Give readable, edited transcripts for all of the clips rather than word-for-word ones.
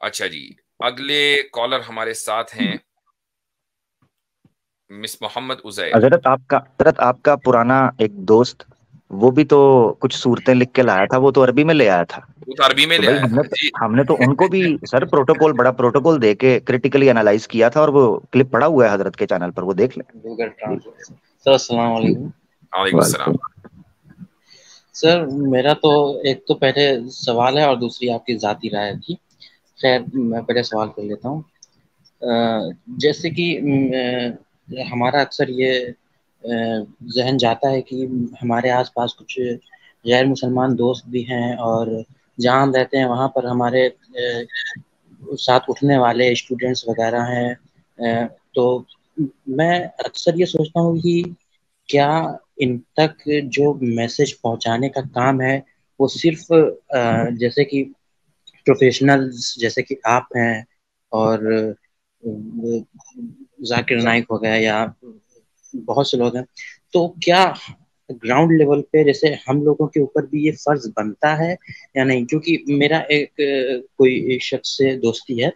اچھا جی، اگلے کالر ہمارے ساتھ ہیں مس محمد عزیر. حضرت آپ کا پرانا ایک دوست، وہ بھی تو کچھ صورتیں لکھ کے لایا تھا، وہ تو عربی میں لے آیا تھا. وہ تو عربی میں تو لے بھائی آیا تھا جی. ہم نے تو ان کو بھی سر بڑا پروٹوکول دے کے کریٹیکلی انالائز کیا تھا، اور وہ کلپ پڑا ہوا ہے حضرت کے چینل پر، وہ دیکھ لیں. سر السلام علیکم. وعلیکم السلام. سر میرا تو ایک تو پہلے سوال ہے اور دوسری آپ کی ذاتی رائے تھی. خیر میں پہلے سوال کر لیتا ہوں. جیسے کہ ہمارا اکثر یہ ذہن جاتا ہے کہ ہمارے آس پاس کچھ غیر مسلمان دوست بھی ہیں، اور جہاں ہم رہتے ہیں وہاں پر ہمارے ساتھ اٹھنے والے اسٹوڈینٹس وغیرہ ہیں. تو میں اکثر یہ سوچتا ہوں کہ کیا ان تک جو میسج پہنچانے کا کام ہے وہ صرف جیسے کہ پروفیشنلز جیسے کہ آپ ہیں اور ذاکر نائک ہو گیا یا بہت سے لوگ ہیں، تو کیا گراؤنڈ لیول پہ جیسے ہم لوگوں کے اوپر بھی یہ فرض بنتا ہے یا نہیں؟ کیونکہ میرا ایک کوئی شخص سے دوستی ہے،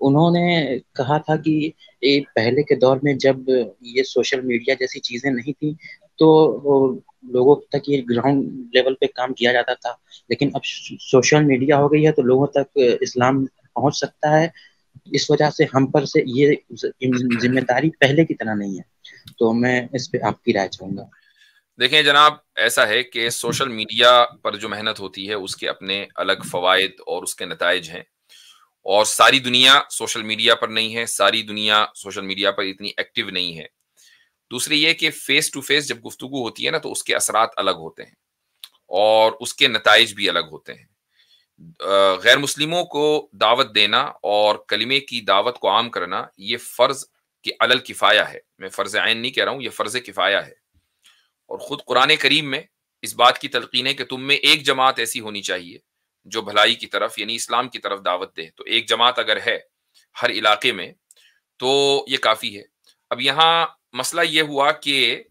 انہوں نے کہا تھا کہ پہلے کے دور میں جب یہ سوشل میڈیا جیسی چیزیں نہیں تھیں تو لوگوں تک یہ گراؤنڈ لیول پہ کام کیا جاتا تھا، لیکن اب سوشل میڈیا ہو گئی ہے تو لوگوں تک اسلام پہنچ سکتا ہے. اس وجہ سے ہم پر سے یہ ذمہ داری پہلے کی طرح نہیں ہے. تو میں اس پہ آپ کی رائے چاہوں گا. دیکھیں جناب، ایسا ہے کہ سوشل میڈیا پر جو محنت ہوتی ہے اس کے اپنے الگ فوائد اور اس کے نتائج ہیں، اور ساری دنیا سوشل میڈیا پر نہیں ہے، ساری دنیا سوشل میڈیا پر اتنی ایکٹیو نہیں ہے. دوسری یہ کہ فیس ٹو فیس جب گفتگو ہوتی ہے نا تو اس کے اثرات الگ ہوتے ہیں اور اس کے نتائج بھی الگ ہوتے ہیں. غیر مسلموں کو دعوت دینا اور کلمے کی دعوت کو عام کرنا یہ فرض کی علی الکفایہ ہے. میں فرض عین نہیں کہہ رہا ہوں، یہ فرض کفایہ ہے. اور خود قرآن کریم میں اس بات کی تلقین ہے کہ تم میں ایک جماعت ایسی ہونی چاہیے جو بھلائی کی طرف یعنی اسلام کی طرف دعوت دے. تو ایک جماعت اگر ہے ہر علاقے میں تو یہ کافی ہے. اب یہاں مسئلہ یہ ہوا کہ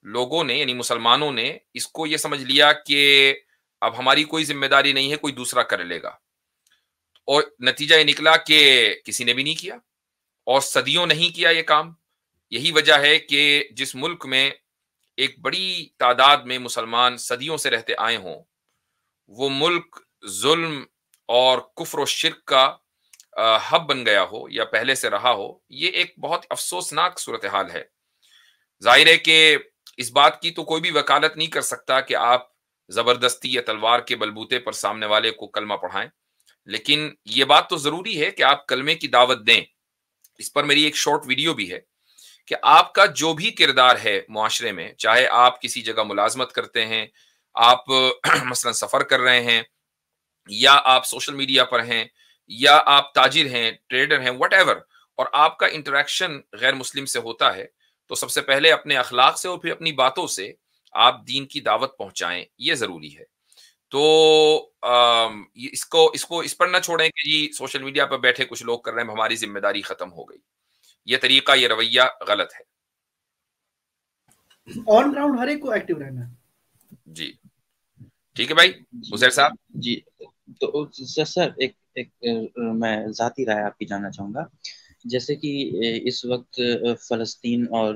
لوگوں نے یعنی مسلمانوں نے اس کو یہ سمجھ لیا کہ اب ہماری کوئی ذمہ داری نہیں ہے، کوئی دوسرا کر لے گا، اور نتیجہ یہ نکلا کہ کسی نے بھی نہیں کیا اور صدیوں نہیں کیا یہ کام. یہی وجہ ہے کہ جس ملک میں ایک بڑی تعداد میں مسلمان صدیوں سے رہتے آئے ہوں، وہ ملک ظلم اور کفر و شرک کا ہب بن گیا ہو یا پہلے سے رہا ہو، یہ ایک بہت افسوسناک صورتحال ہے. ظاہر ہے کہ اس بات کی تو کوئی بھی وکالت نہیں کر سکتا کہ آپ زبردستی یا تلوار کے بلبوتے پر سامنے والے کو کلمہ پڑھائیں، لیکن یہ بات تو ضروری ہے کہ آپ کلمے کی دعوت دیں. اس پر میری ایک شارٹ ویڈیو بھی ہے کہ آپ کا جو بھی کردار ہے معاشرے میں، چاہے آپ کسی جگہ ملازمت کرتے ہیں، آپ مثلا سفر کر رہے ہیں، یا آپ سوشل میڈیا پر ہیں، یا آپ تاجر ہیں، ٹریڈر ہیں، وٹ ایور، اور آپ کا انٹریکشن غیر مسلم سے ہوتا ہے، تو سب سے پہلے اپنے اخلاق سے اور پھر اپنی باتوں سے آپ دین کی دعوت پہنچائیں. یہ ضروری ہے. تو اس پر نہ چھوڑیں کہ جی سوشل میڈیا پر بیٹھے کچھ لوگ کر رہے ہیں، ہماری ذمہ داری ختم ہو گئی. یہ طریقہ، یہ رویہ غلط ہے. آن گراؤنڈ ہر ایک کو ایکٹیو رہنا ہے. جی ٹھیک ہے بھائی عزیر صاحب. جی تو سر ایک میں ذاتی رائے آپ کی جاننا چاہوں گا. جیسے کہ اس وقت فلسطین اور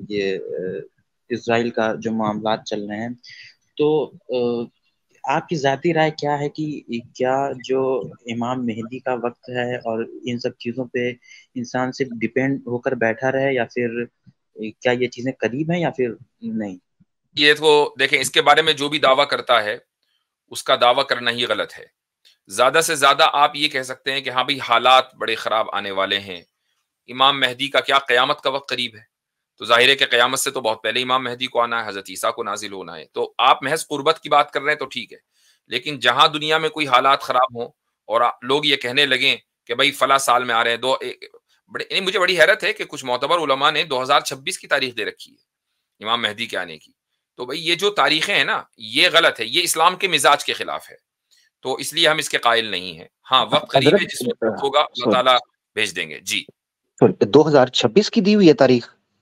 یہ اسرائیل کا جو معاملات چل رہے ہیں، تو آپ کی ذاتی رائے کیا ہے کہ کیا جو امام مہدی کا وقت ہے اور ان سب چیزوں پہ انسان صرف ڈیپینڈ ہو کر بیٹھا رہے، یا پھر کیا یہ چیزیں قریب ہیں یا پھر نہیں؟ یہ تو دیکھیں، اس کے بارے میں جو بھی دعویٰ کرتا ہے اس کا دعویٰ کرنا ہی غلط ہے. زیادہ سے زیادہ آپ یہ کہہ سکتے ہیں کہ ہاں بھئی حالات بڑے خراب آنے والے ہیں. امام مہدی کا کیا قیامت کا وقت قریب ہے؟ تو ظاہر ہے کہ قیامت سے تو بہت پہلے امام مہدی کو آنا ہے، حضرت عیسیٰ کو نازل ہونا ہے. تو آپ محض قربت کی بات کر رہے ہیں تو ٹھیک ہے، لیکن جہاں دنیا میں کوئی حالات خراب ہوں اور لوگ یہ کہنے لگیں کہ بھئی فلاں سال میں آ رہے ہیں، مجھے بڑی حیرت ہے کہ کچھ معتبر علماء نے 2026 کی تاریخ دے رکھی ہے امام مہدی کے آنے کی. تو بھئی یہ جو تاریخیں ہیں نا، یہ غلط ہے، یہ اسلام کے مزاج کے خلاف ہے. تو اس لیے ہم اس کے قائل نہیں ہیں. ہاں وقت قریب ہے، جس وقت ہوگا اللہ تعالیٰ بھیج دیں گے. جی 2026 کی دی ہوئی ہے تاریخ؟